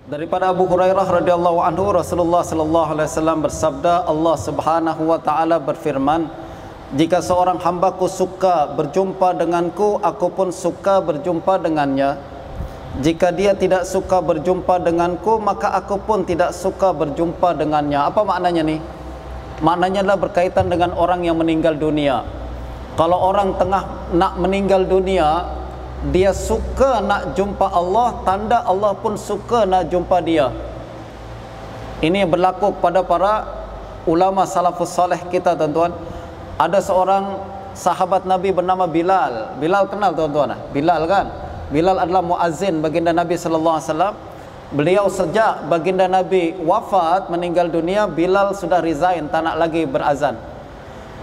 Daripada Abu Hurairah radhiyallahu anhu, Rasulullah sallallahu alaihi wasallam bersabda, Allah Subhanahu wa taala berfirman, jika seorang hambaku suka berjumpa denganku, aku pun suka berjumpa dengannya. Jika dia tidak suka berjumpa denganku, maka aku pun tidak suka berjumpa dengannya. Apa maknanya nih? Maknanya adalah berkaitan dengan orang yang meninggal dunia. Kalau orang tengah nak meninggal dunia, dia suka nak jumpa Allah, tanda Allah pun suka nak jumpa dia. Ini yang berlaku pada para ulama salafus saleh kita, tuan-tuan. Ada seorang sahabat Nabi bernama Bilal. Bilal kenal, tuan-tuan? Bilal kan? Bilal adalah muazzin baginda Nabi sallallahu alaihi wasallam. Beliau sejak baginda Nabi wafat, meninggal dunia, Bilal sudah resign, tak nak lagi berazan.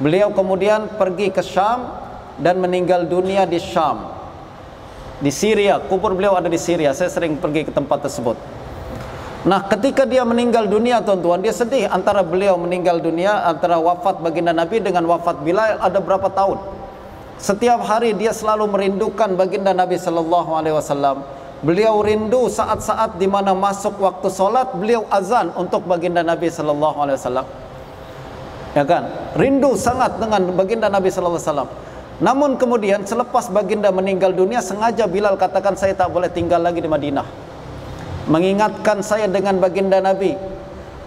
Beliau kemudian pergi ke Syam dan meninggal dunia di Syam, di Syria. Kubur beliau ada di Syria. Saya sering pergi ke tempat tersebut. Nah, ketika dia meninggal dunia, tuan-tuan, dia sedih. Antara beliau meninggal dunia, antara wafat baginda Nabi dengan wafat Bilal ada berapa tahun. Setiap hari dia selalu merindukan baginda Nabi sallallahu alaihi wasallam. Beliau rindu saat-saat di mana masuk waktu solat, beliau azan untuk baginda Nabi sallallahu alaihi wasallam. Ya kan? Rindu sangat dengan baginda Nabi sallallahu alaihi wasallam. Namun kemudian selepas baginda meninggal dunia, sengaja Bilal katakan, saya tak boleh tinggal lagi di Madinah. Mengingatkan saya dengan baginda Nabi.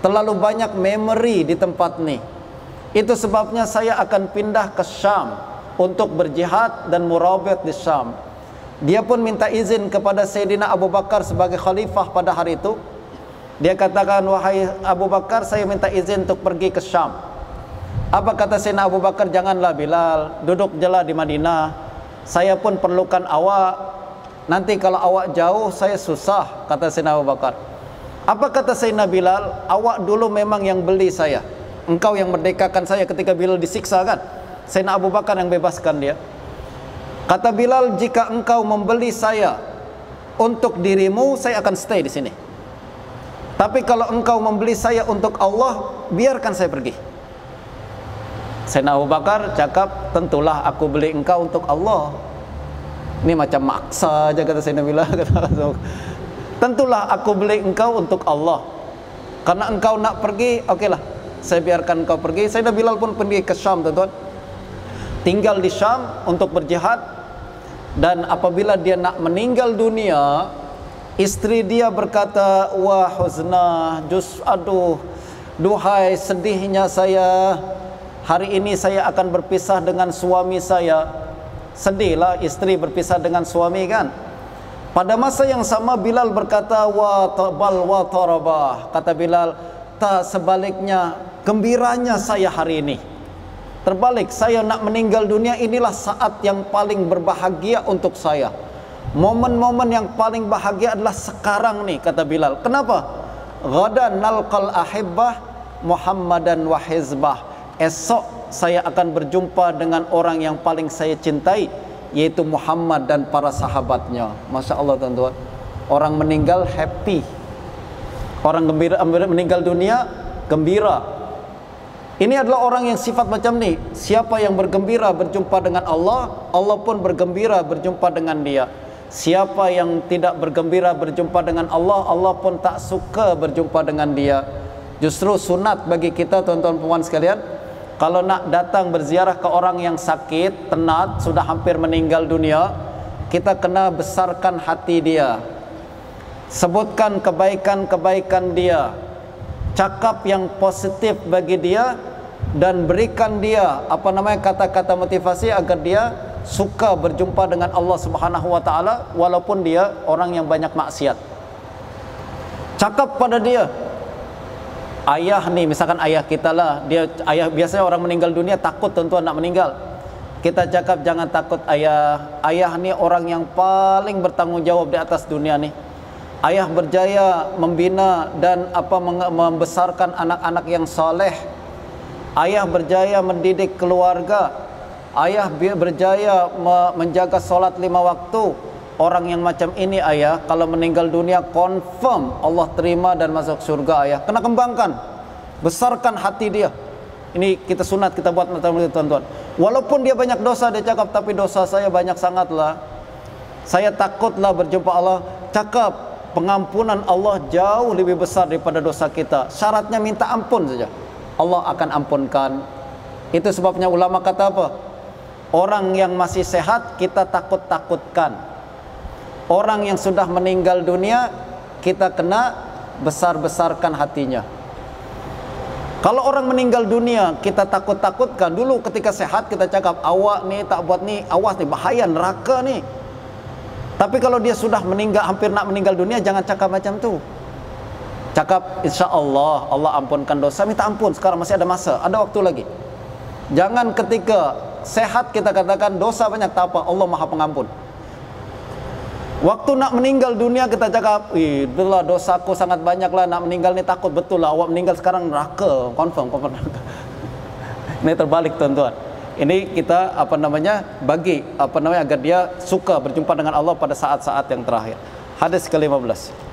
Terlalu banyak memori di tempat ni. Itu sebabnya saya akan pindah ke Syam untuk berjihad dan murabit di Syam. Dia pun minta izin kepada Sayyidina Abu Bakar sebagai khalifah pada hari itu. Dia katakan, wahai Abu Bakar, saya minta izin untuk pergi ke Syam. Apa kata Sayyidina Abu Bakar? Janganlah Bilal, duduk jelah di Madinah. Saya pun perlukan awak. Nanti kalau awak jauh, saya susah, kata Sayyidina Abu Bakar. Apa kata Sayyidina Bilal? Awak dulu memang yang beli saya. Engkau yang merdekakan saya ketika Bilal disiksa, kan? Sayyidina Abu Bakar yang bebaskan dia. Kata Bilal, jika engkau membeli saya untuk dirimu, saya akan stay di sini. Tapi kalau engkau membeli saya untuk Allah, biarkan saya pergi. Sayyidina Abu Bakar cakap, tentulah aku beli engkau untuk Allah. Ini macam maksa aja, kata Sayyidina Bilal. Tentulah aku beli engkau untuk Allah. Karena engkau nak pergi, okeylah, saya biarkan engkau pergi. Sayyidina Bilal pun pergi ke Syam, tuan-tuan. Tinggal di Syam untuk berjihad. Dan apabila dia nak meninggal dunia, isteri dia berkata, wah huzna, aduh, duhai sedihnya saya. Hari ini saya akan berpisah dengan suami saya. Sedihlah isteri berpisah dengan suami, kan? Pada masa yang sama Bilal berkata, wa tabal wa tarabah. Kata Bilal, tak, sebaliknya gembiranya saya hari ini. Terbalik, saya nak meninggal dunia, inilah saat yang paling berbahagia untuk saya. Momen-momen yang paling bahagia adalah sekarang nih, kata Bilal. Kenapa? Ghadan nalqal ahibbah Muhammadan wa hizbah. Esok saya akan berjumpa dengan orang yang paling saya cintai, yaitu Muhammad dan para sahabatnya. Masya Allah, tuan-tuan. Orang meninggal happy. Orang gembira, meninggal dunia gembira. Ini adalah orang yang sifat macam ni. Siapa yang bergembira berjumpa dengan Allah, Allah pun bergembira berjumpa dengan dia. Siapa yang tidak bergembira berjumpa dengan Allah, Allah pun tak suka berjumpa dengan dia. Justru sunat bagi kita, tuan-tuan puan sekalian, kalau nak datang berziarah ke orang yang sakit, tenat, sudah hampir meninggal dunia, kita kena besarkan hati dia. Sebutkan kebaikan-kebaikan dia. Cakap yang positif bagi dia dan berikan dia kata-kata motivasi agar dia suka berjumpa dengan Allah Subhanahu wa taala walaupun dia orang yang banyak maksiat. Cakap pada dia. Ayah nih, misalkan ayah kita lah, biasanya orang meninggal dunia takut, tentu nak meninggal. Kita cakap, jangan takut ayah. Ayah ni orang yang paling bertanggung jawab di atas dunia nih. Ayah berjaya membina dan membesarkan anak-anak yang soleh. Ayah berjaya mendidik keluarga. Ayah berjaya menjaga solat 5 waktu. Orang yang macam ini ayah, kalau meninggal dunia confirm Allah terima dan masuk surga ayah. Kena kembangkan, besarkan hati dia. Ini kita sunat, kita buat, tuan-tuan. Walaupun dia banyak dosa, dia cakap, tapi dosa saya banyak sangatlah. Saya takutlah berjumpa Allah. Cakap, pengampunan Allah jauh lebih besar daripada dosa kita. Syaratnya minta ampun saja, Allah akan ampunkan. Itu sebabnya ulama kata apa? Orang yang masih sehat kita takut-takutkan. Orang yang sudah meninggal dunia kita kena besar-besarkan hatinya. Kalau orang meninggal dunia kita takut-takutkan. Dulu ketika sehat kita cakap, awak ni tak buat ni, awas ni, bahaya neraka ni. Tapi kalau dia sudah meninggal, hampir nak meninggal dunia, jangan cakap macam tu. Cakap insya-Allah Allah ampunkan dosa, minta ampun. Sekarang masih ada masa, ada waktu lagi. Jangan ketika sehat kita katakan dosa banyak, tak apa, Allah Maha Pengampun. Waktu nak meninggal dunia kita cakap, itulah dosaku sangat banyak lah, nak meninggal ni takut. Betul lah, awak meninggal sekarang neraka, confirm. Ini terbalik tuan-tuan. Ini kita bagi agar dia suka berjumpa dengan Allah pada saat-saat yang terakhir. Hadis ke-15.